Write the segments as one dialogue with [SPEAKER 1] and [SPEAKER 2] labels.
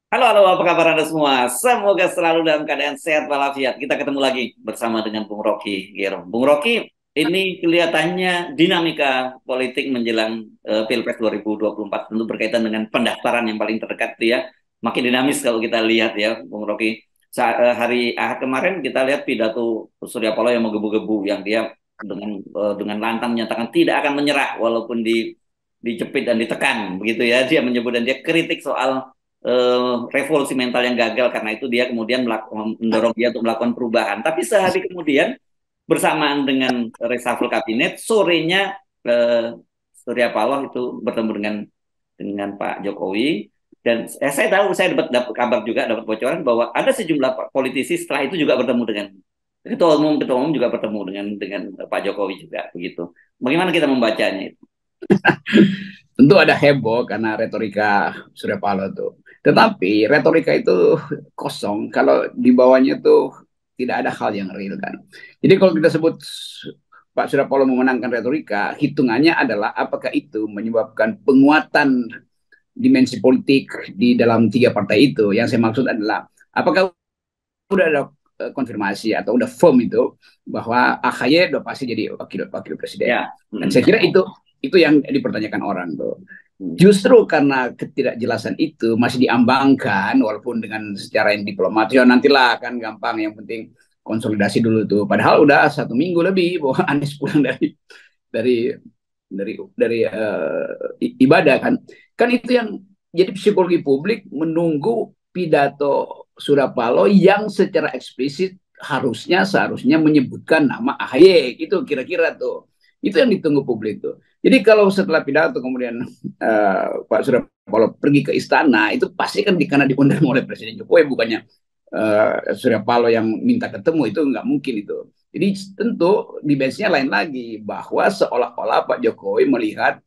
[SPEAKER 1] Halo, halo, apa kabar Anda semua? Semoga selalu dalam keadaan sehat walafiat. Kita ketemu lagi bersama dengan Bung Rocky Gerung. Bung Rocky, ini kelihatannya dinamika politik menjelang Pilpres 2024 tentu berkaitan dengan pendaftaran yang paling terdekat itu ya. Makin dinamis kalau kita lihat ya, Bung Rocky. Hari Ahad kemarin kita lihat pidato Surya Paloh yang menggebu-gebu, yang dia dengan lantang menyatakan tidak akan menyerah walaupun dijepit dan ditekan begitu ya. Dia menyebut dan dia kritik soal revolusi mental yang gagal, karena itu dia kemudian mendorong dia untuk melakukan perubahan. Tapi sehari kemudian bersamaan dengan reshuffle kabinet, sorenya Surya Paloh itu bertemu dengan Pak Jokowi, dan saya tahu, saya dapat kabar juga, dapat bocoran bahwa ada sejumlah politisi setelah itu juga bertemu dengan ketua umum juga bertemu dengan Pak Jokowi juga begitu. Bagaimana kita membacanya itu?
[SPEAKER 2] Tentu ada heboh karena retorika Surya Paloh itu. Tetapi retorika itu kosong kalau di bawahnya tuh tidak ada hal yang real kan. Jadi kalau kita sebut Pak Surya Paloh memenangkan retorika, hitungannya adalah apakah itu menyebabkan penguatan dimensi politik di dalam tiga partai itu. Yang saya maksud adalah apakah udah ada konfirmasi atau udah firm itu bahwa AHY udah pasti jadi wakil wakil presiden.
[SPEAKER 1] Ya.
[SPEAKER 2] Dan saya kira itu yang dipertanyakan orang tuh.
[SPEAKER 1] Hmm.
[SPEAKER 2] Justru karena ketidakjelasan itu masih diambangkan walaupun dengan secara yang diplomatis, ya nantilah kan gampang, yang penting konsolidasi dulu tuh. Padahal udah 1 minggu lebih bahwa Anies pulang dari ibadah kan. Kan itu yang jadi psikologi publik menunggu pidato Surya Paloh yang secara eksplisit seharusnya menyebutkan nama AHY, itu kira-kira tuh. Itu yang ditunggu publik tuh. Jadi kalau setelah pidato kemudian Pak Surya Paloh pergi ke istana, itu pasti kan karena diundang oleh Presiden Jokowi, bukannya Surya Paloh yang minta ketemu, itu nggak mungkin itu. Jadi tentu dimensinya lain lagi, bahwa seolah-olah Pak Jokowi melihat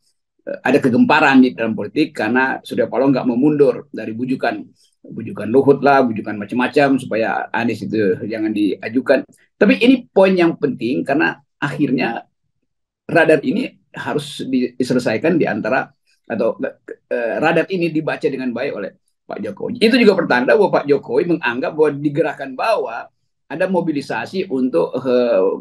[SPEAKER 2] ada kegemparan di dalam politik karena Surya Paloh nggak mau mundur dari bujukan bujukan Luhut lah, bujukan macam-macam supaya Anies itu jangan diajukan. Tapi ini poin yang penting karena akhirnya radar ini harus diselesaikan di antara, atau radar ini dibaca dengan baik oleh Pak Jokowi. Itu juga pertanda bahwa Pak Jokowi menganggap bahwa di gerakan bawah ada mobilisasi untuk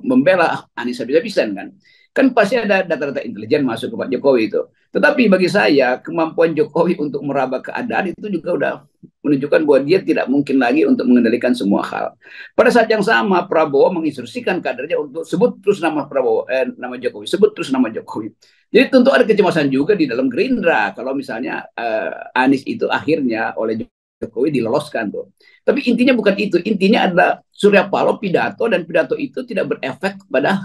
[SPEAKER 2] membela Anies habis-habisan kan. Kan pasti ada data-data intelijen masuk ke Pak Jokowi itu. Tetapi bagi saya kemampuan Jokowi untuk meraba keadaan itu juga udah menunjukkan bahwa dia tidak mungkin lagi untuk mengendalikan semua hal. Pada saat yang sama Prabowo menginstruksikan kadernya untuk sebut terus nama nama Jokowi, sebut terus nama Jokowi. Jadi tentu ada kecemasan juga di dalam Gerindra kalau misalnya Anies itu akhirnya oleh Jokowi diloloskan tuh. Tapi intinya bukan itu, intinya adalah Surya Paloh pidato, dan pidato itu tidak berefek pada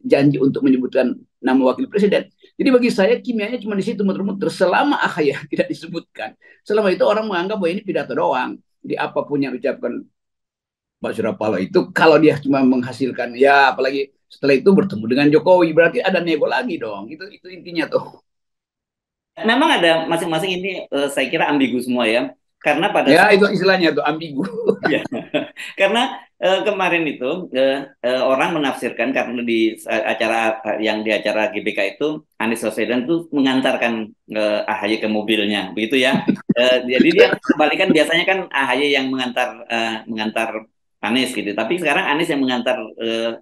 [SPEAKER 2] janji untuk menyebutkan nama wakil presiden. Jadi bagi saya kimianya cuma di situ muter-muter selama AHY tidak disebutkan. Selama itu orang menganggap bahwa ini pidato doang. Jadi apapun yang diucapkan Pak Surya Paloh itu, kalau dia cuma menghasilkan, ya apalagi setelah itu bertemu dengan Jokowi, berarti ada nego lagi dong. Itu intinya tuh.
[SPEAKER 1] Memang ada masing-masing ini, saya kira ambigu semua ya. Karena pada
[SPEAKER 2] Ya
[SPEAKER 1] saat
[SPEAKER 2] itu istilahnya tuh ambigu.
[SPEAKER 1] ya, karena kemarin itu orang menafsirkan karena di acara yang di acara GBK itu Anies Baswedan tuh mengantarkan AHY ke mobilnya, begitu ya. Jadi dia kembalikan, biasanya kan AHY yang mengantar Anies gitu. Tapi sekarang Anies yang mengantar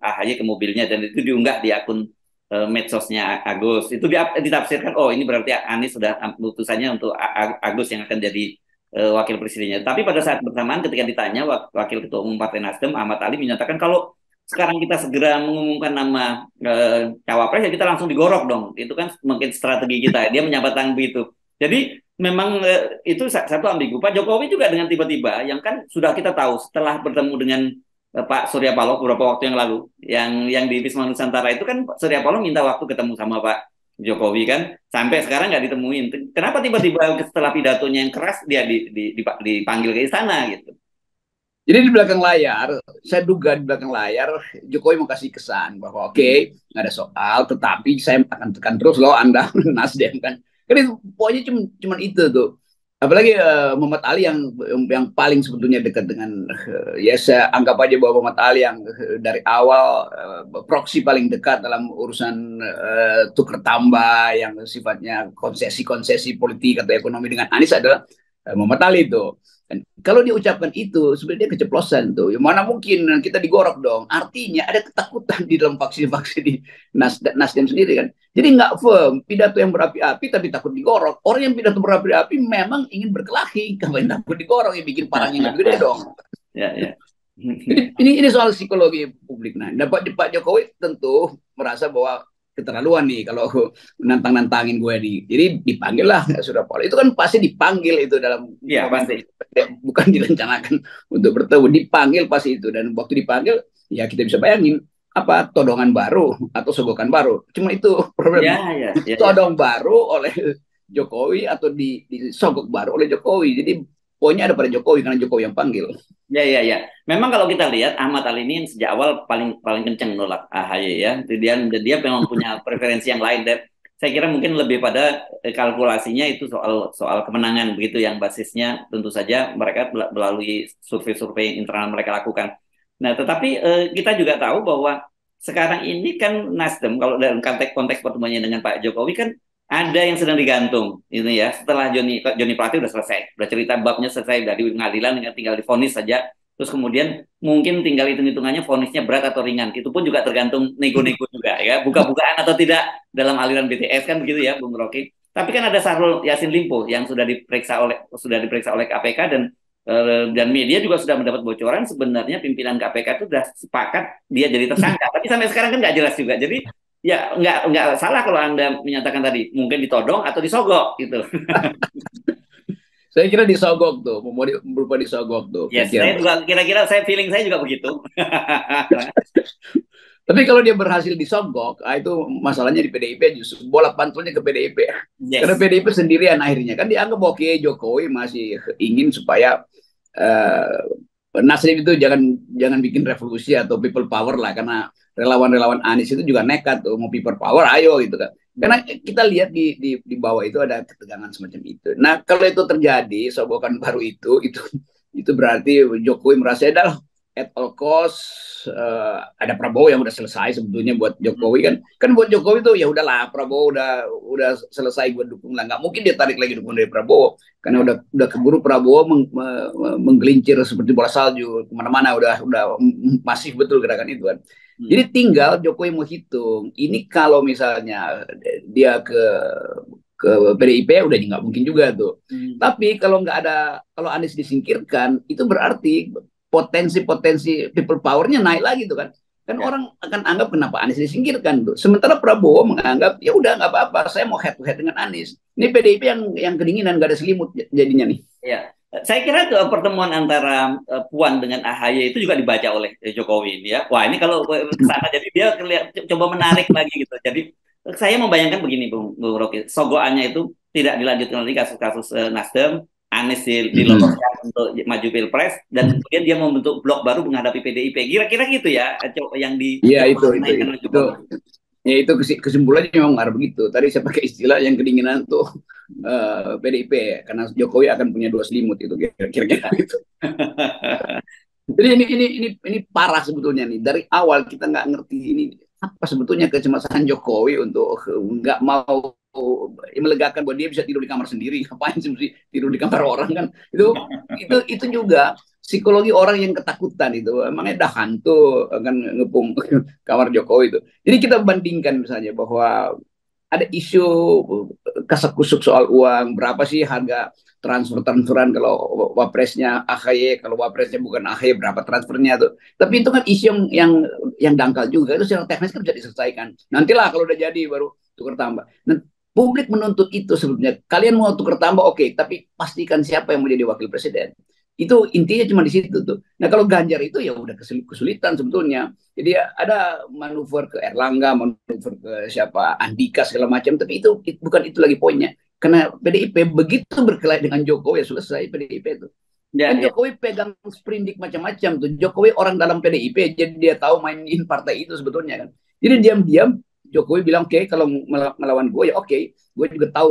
[SPEAKER 1] AHY ke mobilnya, dan itu diunggah di akun medsosnya Agus. Itu ditafsirkan, oh ini berarti Anies sudah putusannya untuk Agus yang akan jadi wakil presidennya. Tapi pada saat bersamaan ketika ditanya, wakil ketua umum Partai Nasdem Ahmad Ali menyatakan kalau sekarang kita segera mengumumkan nama cawapres ya kita langsung digorok dong. Itu kan mungkin strategi kita. Dia menyatakan begitu. Jadi memang itu satu ambigu. Pak Jokowi juga dengan tiba-tiba, yang kan sudah kita tahu setelah bertemu dengan Pak Surya Paloh beberapa waktu yang lalu, yang di Wisma Nusantara itu kan Pak Surya Paloh minta waktu ketemu sama Pak Jokowi kan, sampai sekarang nggak ditemuin. Kenapa tiba-tiba setelah pidatonya yang keras dia dipanggil ke istana gitu?
[SPEAKER 2] Jadi di belakang layar, saya duga di belakang layar Jokowi mau kasih kesan bahwa oke, nggak ada soal, tetapi saya akan tekan terus loh Anda Nasdem kan. Kan itu pokoknya cuma itu tuh. Apalagi Muhammad Ali yang paling sebetulnya dekat dengan ya saya anggap aja bahwa Muhammad Ali yang dari awal proksi paling dekat dalam urusan tukar tambah yang sifatnya konsesi-konsesi politik atau ekonomi dengan Anies adalah Muhammad Ali itu. Dan kalau diucapkan itu, sebenarnya keceplosan tuh. Mana mungkin kita digorok dong. Artinya ada ketakutan di dalam vaksin-vaksin di Nasdem sendiri kan. Jadi nggak firm, pidato yang berapi-api tapi takut digorok. Orang yang pidato berapi-api memang ingin berkelahi, ngapain takut digorok, yang bikin parahnya lebih gede dong.
[SPEAKER 1] Ya, ya.
[SPEAKER 2] Ini soal psikologi publik. Nah, dapat Pak Jokowi tentu merasa bahwa keterlaluan nih kalau nantang-nantangin gue nih. Jadi dipanggil lah Surya Paloh. Itu kan pasti dipanggil itu dalam
[SPEAKER 1] Iya, pasti.
[SPEAKER 2] bukan direncanakan untuk bertemu, dipanggil pasti itu. Dan waktu dipanggil ya kita bisa bayangin apa todongan baru atau sogokan baru. Cuma itu
[SPEAKER 1] Ya,
[SPEAKER 2] problemnya.
[SPEAKER 1] ya, ya, ya.
[SPEAKER 2] Todong baru oleh Jokowi atau disogok baru oleh Jokowi. Jadi poinnya ada pada Jokowi karena Jokowi yang panggil.
[SPEAKER 1] Ya, ya, ya. Memang kalau kita lihat Ahmad Ali ini sejak awal paling paling kenceng nolak AHY ya. Dia memang punya preferensi yang lain dan saya kira mungkin lebih pada kalkulasinya itu soal soal kemenangan begitu yang basisnya tentu saja mereka melalui survei-survei internal mereka lakukan. Nah, tetapi kita juga tahu bahwa sekarang ini kan Nasdem kalau dalam konteks pertemuannya dengan Pak Jokowi kan ada yang sedang digantung ini ya setelah Joni Plate udah selesai udah cerita babnya selesai dari pengadilan tinggal divonis saja terus kemudian mungkin tinggal hitung-hitungannya vonisnya berat atau ringan itu pun juga tergantung nego-nego juga ya buka-bukaan atau tidak dalam aliran BTS kan begitu ya Bung Rocky tapi kan ada Syahrul Yassin Limpo yang sudah diperiksa oleh KPK dan media juga sudah mendapat bocoran sebenarnya pimpinan KPK itu sudah sepakat dia jadi tersangka tapi sampai sekarang kan nggak jelas juga jadi ya, nggak salah kalau Anda menyatakan tadi mungkin ditodong atau disogok gitu.
[SPEAKER 2] Saya kira disogok tuh, berupa disogok tuh.
[SPEAKER 1] Yes, saya juga kira-kira feeling saya juga begitu.
[SPEAKER 2] Tapi kalau dia berhasil disogok, itu masalahnya di PDIP justru bola pantulnya ke PDIP.
[SPEAKER 1] Yes.
[SPEAKER 2] Karena PDIP sendirian akhirnya kan dianggap oke Jokowi masih ingin supaya Nasdem itu jangan bikin revolusi atau people power lah karena relawan-relawan Anies itu juga nekat tuh mau people power ayo gitu kan. Karena kita lihat di bawah itu ada ketegangan semacam itu. Nah, kalau itu terjadi sogokan baru itu berarti Jokowi merasa dah at all cost ada Prabowo yang udah selesai sebetulnya buat Jokowi kan buat Jokowi tuh ya udahlah Prabowo udah selesai gue dukung lah nggak mungkin dia tarik lagi dukungan dari Prabowo karena udah keburu Prabowo menggelincir seperti bola salju kemana-mana udah masif betul gerakan itu kan jadi tinggal Jokowi mau hitung ini kalau misalnya dia ke PDIP udah nggak mungkin juga tuh tapi kalau Anies disingkirkan itu berarti potensi people powernya naik lagi tuh kan orang akan anggap kenapa Anies disingkirkan tuh sementara Prabowo menganggap ya udah nggak apa-apa saya mau head to head dengan Anies ini PDIP yang kedinginan nggak ada selimut jadinya nih
[SPEAKER 1] ya saya kira pertemuan antara Puan dengan AHY itu juga dibaca oleh Jokowi ya wah ini kalau ke sana jadi dia coba menarik lagi gitu jadi saya membayangkan begini Bung Rocky sogoannya itu tidak dilanjutkan lagi kasus-kasus Nasdem Anies diloloskan untuk maju pilpres dan kemudian dia membentuk blok baru menghadapi PDIP. Kira-kira gitu ya yang di
[SPEAKER 2] Iya itu ya itu kesimpulannya memang ada begitu. Tadi saya pakai istilah yang kedinginan tuh PDIP karena Jokowi akan punya dua selimut itu kira-kira gitu. Jadi ini parah sebetulnya nih. Dari awal kita nggak ngerti ini apa sebetulnya kecemasan Jokowi untuk nggak mau melegakan bahwa dia bisa tidur di kamar sendiri ngapain sih mesti tidur di kamar orang kan itu juga psikologi orang yang ketakutan itu emangnya dah hantu akan ngepung kamar Jokowi itu jadi kita bandingkan misalnya bahwa ada isu kasak-kusuk soal uang berapa sih harga transferan kalau wapresnya AHY kalau wapresnya bukan AHY berapa transfernya tuh tapi itu kan isu yang dangkal juga itu secara teknis kan bisa diselesaikan nantilah kalau udah jadi baru tukar tambah nah, publik menuntut itu sebetulnya kalian mau tukar tambah oke tapi pastikan siapa yang mau jadi wakil presiden itu intinya cuma di situ tuh nah kalau Ganjar itu ya udah kesulitan sebetulnya jadi ada manuver ke Erlangga manuver ke siapa Andika segala macam tapi itu bukan itu lagi poinnya karena PDIP begitu berkelahi dengan Jokowi ya selesai PDIP itu kan Jokowi pegang sprindik macam-macam tuh Jokowi orang dalam PDIP jadi dia tahu mainin partai itu sebetulnya kan jadi diam-diam Jokowi bilang oke kalau melawan gue ya oke gue juga tahu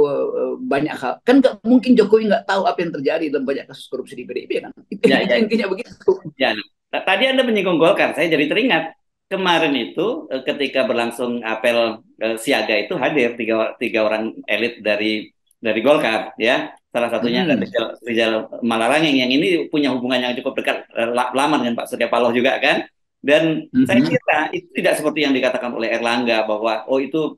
[SPEAKER 2] banyak hal kan nggak mungkin Jokowi nggak tahu apa yang terjadi dalam banyak kasus korupsi di PDIP kan intinya begitu
[SPEAKER 1] ya tadi Anda menyinggung Golkar saya jadi teringat kemarin itu ketika berlangsung apel siaga itu hadir tiga orang elit dari dari Golkar ya. Salah satunya
[SPEAKER 2] Hmm.
[SPEAKER 1] Rizal Malarangeng yang ini punya hubungan yang cukup dekat lama dengan Pak Surya Paloh juga kan. Dan saya
[SPEAKER 2] Mhm.
[SPEAKER 1] kira itu tidak seperti yang dikatakan oleh Erlangga bahwa oh itu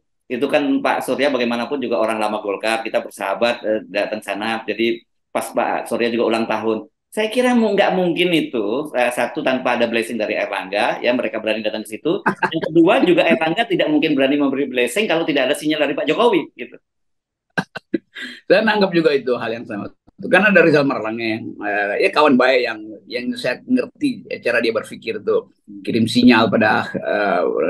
[SPEAKER 1] kan Pak Surya bagaimanapun juga orang lama Golkar, kita bersahabat datang sana. Jadi pas Pak Surya juga ulang tahun. Saya kira nggak mungkin itu satu tanpa ada blessing dari Erlangga ya mereka berani datang ke situ. Yang kedua juga Erlangga tidak mungkin berani memberi blessing kalau tidak ada sinyal dari Pak Jokowi gitu.
[SPEAKER 2] Saya nanggap juga itu hal yang sama. Karena ada Rizal Marlangeng, ya kawan baik yang saya ngerti cara dia berpikir tuh kirim sinyal pada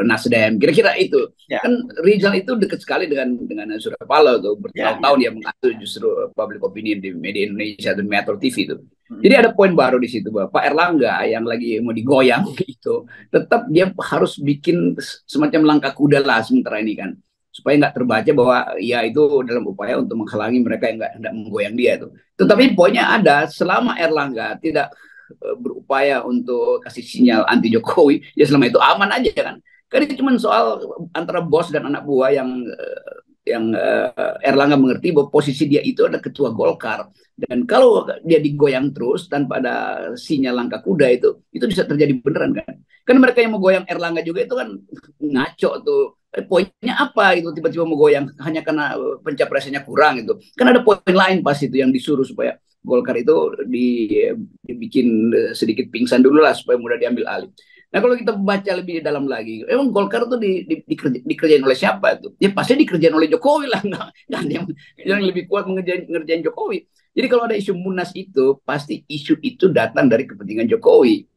[SPEAKER 2] Nasdem. Kira-kira itu
[SPEAKER 1] Ya,
[SPEAKER 2] kan Rizal itu dekat sekali dengan Surya Paloh tuh
[SPEAKER 1] ya,
[SPEAKER 2] bertahun-tahun
[SPEAKER 1] ya.
[SPEAKER 2] dia mengatur justru public opinion di media Indonesia dan Metro TV itu. Jadi
[SPEAKER 1] Hmm.
[SPEAKER 2] ada poin baru di situ bahwa Pak Erlangga yang lagi mau digoyang itu tetap dia harus bikin semacam langkah kuda lah sementara ini kan supaya nggak terbaca bahwa ya itu dalam upaya untuk menghalangi mereka yang nggak menggoyang dia itu. Tetapi poinnya ada, selama Erlangga tidak berupaya untuk kasih sinyal anti Jokowi, ya selama itu aman aja kan. Kan itu cuma soal antara bos dan anak buah yang Erlangga mengerti bahwa posisi dia itu adalah ketua Golkar dan kalau dia digoyang terus tanpa ada sinyal langkah kuda itu bisa terjadi beneran kan. Kan mereka yang mau goyang Erlangga juga itu kan ngaco tuh poinnya apa itu tiba-tiba mau goyang hanya karena pencapresannya kurang itu kan ada poin lain pas itu yang disuruh supaya Golkar itu dibikin sedikit pingsan dulu lah supaya mudah diambil alih. Nah kalau kita baca lebih dalam lagi, emang Golkar tuh dikerjain oleh siapa itu? Ya pasti dikerjain oleh Jokowi lah, nggak ada yang lebih kuat ngerjain Jokowi. Jadi kalau ada isu Munas itu, pasti isu itu datang dari kepentingan Jokowi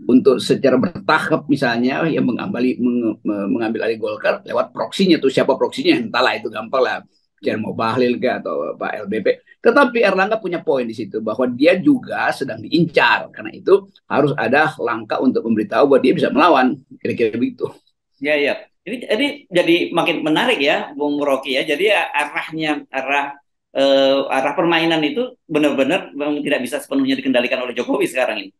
[SPEAKER 2] untuk secara bertahap misalnya yang mengambil alih Golkar lewat proksinya tuh siapa proksinya entahlah itu gampang lah jangan mau Bahlil ke atau Pak LBP tetapi Erlangga punya poin di situ bahwa dia juga sedang diincar karena itu harus ada langkah untuk memberitahu bahwa dia bisa melawan kira-kira begitu.
[SPEAKER 1] Ya, ya. Ini jadi makin menarik ya, Bung Rocky ya. Jadi ya, arah permainan itu benar-benar memang tidak bisa sepenuhnya dikendalikan oleh Jokowi sekarang ini.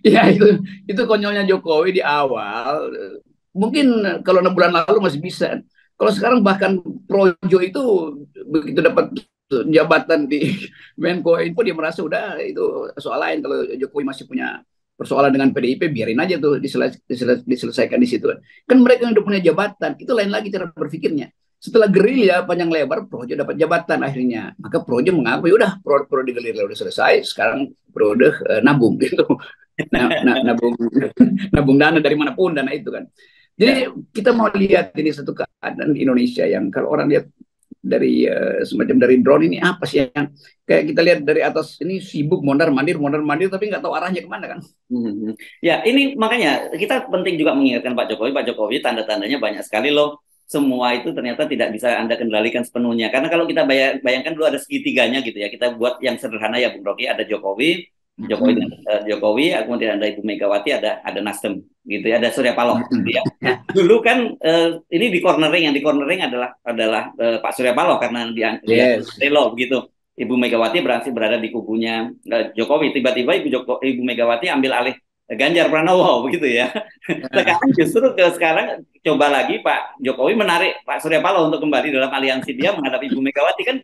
[SPEAKER 2] Ya itu konyolnya Jokowi di awal mungkin kalau 6 bulan lalu masih bisa kalau sekarang bahkan Projo itu begitu dapat jabatan di Menko Info dia merasa udah itu soal lain kalau Jokowi masih punya persoalan dengan PDIP biarin aja tuh diselesaikan di situ kan mereka yang udah punya jabatan itu lain lagi cara berpikirnya setelah gerilya panjang lebar Projo dapat jabatan akhirnya maka Projo mengakui udah pro di gerilya udah selesai sekarang Projo nabung gitu nabung nabung dana dari manapun dana itu kan.
[SPEAKER 1] Ya,
[SPEAKER 2] Jadi kita mau lihat ini satu keadaan di Indonesia yang kalau orang lihat dari semacam dari drone ini apa sih yang kayak kita lihat dari atas ini sibuk mondar mandir tapi nggak tahu arahnya kemana kan.
[SPEAKER 1] hmm. Ya, ini makanya kita penting juga mengingatkan Pak Jokowi. Pak Jokowi tanda-tandanya banyak sekali loh. Semua itu ternyata tidak bisa Anda kendalikan sepenuhnya. Karena kalau kita bayangkan dulu ada segitiganya gitu ya. Kita buat yang sederhana ya, Bung Rocky. Ada Jokowi, Jokowi, kemudian ada Ibu Megawati, ada Nasdem gitu ya. Ada Surya Paloh gitu ya. Nah, dulu kan ini yang di cornering adalah Pak Surya Paloh karena dia
[SPEAKER 2] Yes.
[SPEAKER 1] Relo begitu. Ibu Megawati berada di kubunya Jokowi. Tiba-tiba Ibu Megawati ambil alih Ganjar Pranowo begitu ya. Sekarang justru sekarang coba lagi Pak Jokowi menarik Pak Surya Paloh untuk kembali dalam aliansi dia menghadapi Ibu Megawati kan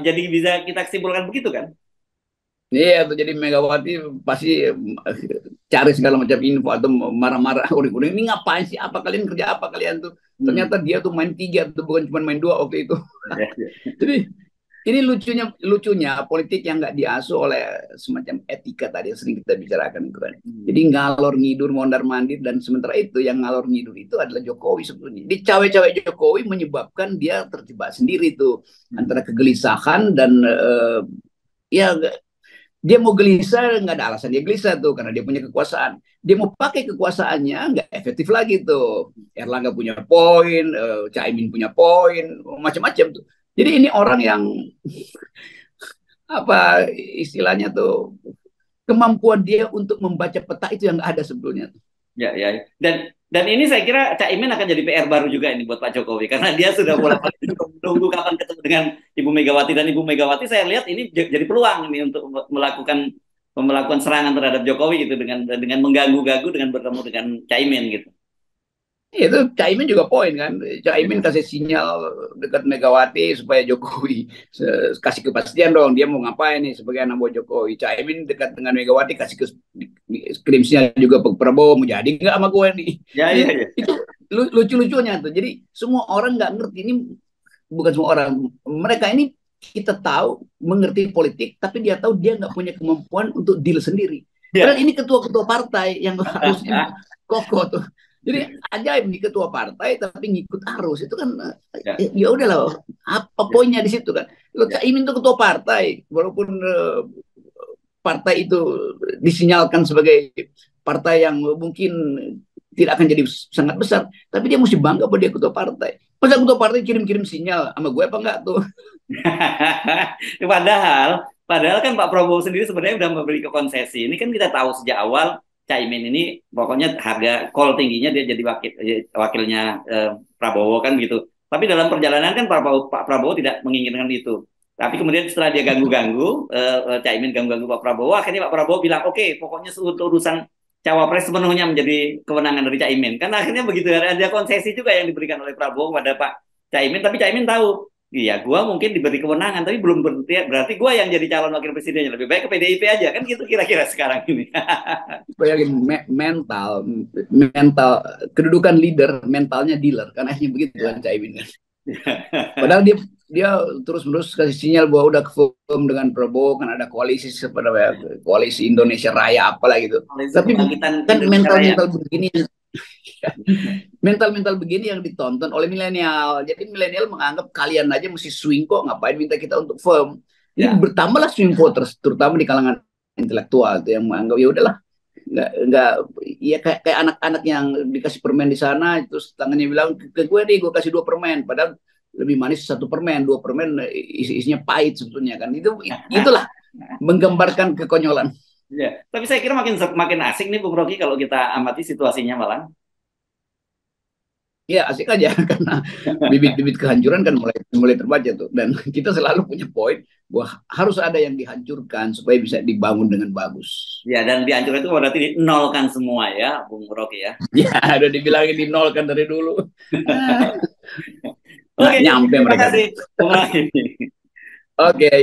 [SPEAKER 1] jadi bisa kita simpulkan begitu kan?
[SPEAKER 2] Iya, tuh jadi Megawati pasti cari segala macam info atau marah-marah uring-uring ini ngapain sih apa kalian kerja apa kalian tuh
[SPEAKER 1] Hmm.
[SPEAKER 2] ternyata dia tuh main 3 tuh bukan cuma main 2 waktu itu.
[SPEAKER 1] Ya, ya.
[SPEAKER 2] Jadi ini lucunya politik yang nggak diasuh oleh semacam etika tadi yang sering kita bicarakan itu kan. Jadi
[SPEAKER 1] Hmm.
[SPEAKER 2] ngalor ngidur mondar mandir dan sementara itu yang ngalor ngidur itu adalah Jokowi sebetulnya. Di cawe-cawe Jokowi menyebabkan dia terjebak sendiri tuh
[SPEAKER 1] Hmm.
[SPEAKER 2] antara kegelisahan dan ya dia mau gelisah nggak ada alasan dia gelisah tuh karena dia punya kekuasaan. Dia mau pakai kekuasaannya nggak efektif lagi tuh. Erlangga punya poin, Caimin punya poin, macam-macam tuh. Jadi ini orang yang apa istilahnya tuh kemampuan dia untuk membaca peta itu yang nggak ada sebetulnya.
[SPEAKER 1] Ya, ya. Dan ini saya kira Cak Imin akan jadi PR baru juga ini buat Pak Jokowi karena dia sudah mulai menunggu kapan ketemu dengan Ibu Megawati dan Ibu Megawati saya lihat ini jadi peluang ini untuk melakukan serangan terhadap Jokowi gitu dengan mengganggu-ganggu dengan bertemu dengan Cak Imin gitu.
[SPEAKER 2] Itu Caimin juga poin kan. Caimin
[SPEAKER 1] Ya,
[SPEAKER 2] kasih sinyal dekat Megawati supaya Jokowi kasih kepastian dong dia mau ngapain nih sebagai anak buah Jokowi. Caimin dekat dengan Megawati kasih kirim sinyal juga ke Prabowo mau jadi nggak sama gue nih.
[SPEAKER 1] ya,
[SPEAKER 2] Itu,
[SPEAKER 1] ya, ya.
[SPEAKER 2] itu lucu-lucunya tuh. Jadi semua orang nggak ngerti ini, bukan semua orang, mereka ini kita tahu mengerti politik tapi dia tahu dia nggak punya kemampuan untuk deal sendiri. Padahal
[SPEAKER 1] Ya.
[SPEAKER 2] ini ketua-ketua partai yang harusnya kokoh tuh. Jadi ajaib nih ketua partai tapi ngikut arus itu kan,
[SPEAKER 1] Ya,
[SPEAKER 2] ya udahlah apa
[SPEAKER 1] ya,
[SPEAKER 2] poinnya di situ kan. Lo
[SPEAKER 1] ya.
[SPEAKER 2] Caimin tuh ketua partai walaupun partai itu disinyalkan sebagai partai yang mungkin tidak akan jadi sangat besar, tapi dia mesti bangga bahwa dia ketua partai. Masa ketua partai kirim-kirim sinyal sama gue apa enggak tuh?
[SPEAKER 1] Padahal, padahal kan Pak Prabowo sendiri sebenarnya udah memberi ke konsesi. Ini kan kita tahu sejak awal Caimin ini pokoknya harga call tingginya dia jadi wakilnya Prabowo kan gitu. Tapi dalam perjalanan kan Pak Prabowo tidak menginginkan itu. Tapi kemudian setelah dia ganggu-ganggu, Caimin ganggu-ganggu Pak Prabowo, akhirnya Pak Prabowo bilang, oke, pokoknya untuk urusan cawapres sepenuhnya menjadi kewenangan dari Caimin. Kan akhirnya begitu, ada konsesi juga yang diberikan oleh Prabowo pada Pak Caimin, tapi Caimin tahu, iya, gua mungkin diberi kewenangan, tapi belum berarti gua yang jadi calon wakil presidennya. Lebih baik ke PDIP aja, kan gitu kira-kira sekarang ini.
[SPEAKER 2] Bayangin mental, mental kedudukan leader, mentalnya dealer kan akhirnya begitu kan
[SPEAKER 1] Ya.
[SPEAKER 2] Caimin kan. Padahal dia terus-menerus kasih sinyal bahwa udah firm dengan Prabowo kan ada koalisi seperti koalisi Indonesia Raya apalah gitu.
[SPEAKER 1] Koalisi
[SPEAKER 2] Tapi
[SPEAKER 1] Kebangkitan
[SPEAKER 2] kan
[SPEAKER 1] Indonesia Raya.
[SPEAKER 2] mental-mental begini, mental-mental begini yang ditonton oleh milenial. Jadi milenial menganggap kalian aja mesti swing kok, ngapain minta kita untuk firm. Ini
[SPEAKER 1] Ya.
[SPEAKER 2] bertambahlah swing voters, terutama di kalangan intelektual itu yang menganggap ya udahlah, nggak ya kayak anak-anak yang dikasih permen di sana terus tangannya bilang ke gue nih gue kasih 2 permen padahal lebih manis 1 permen, 2 permen isinya pahit sebetulnya kan. Itulah menggambarkan kekonyolan.
[SPEAKER 1] Ya. Tapi saya kira makin makin asik nih Bung Rocky kalau kita amati situasinya malah.
[SPEAKER 2] Ya asik aja karena bibit-bibit kehancuran kan mulai mulai terbaca tuh, dan kita selalu punya poin bahwa harus ada yang dihancurkan supaya bisa dibangun dengan bagus.
[SPEAKER 1] Ya, dan dihancurkan itu berarti nolkan semua ya, Bung Rocky ya.
[SPEAKER 2] Ya udah dibilangin di nol kan dari dulu. Nggak
[SPEAKER 1] Oke,
[SPEAKER 2] nyampe
[SPEAKER 1] terima
[SPEAKER 2] mereka.
[SPEAKER 1] kasih Bung Rocky.
[SPEAKER 2] Oke.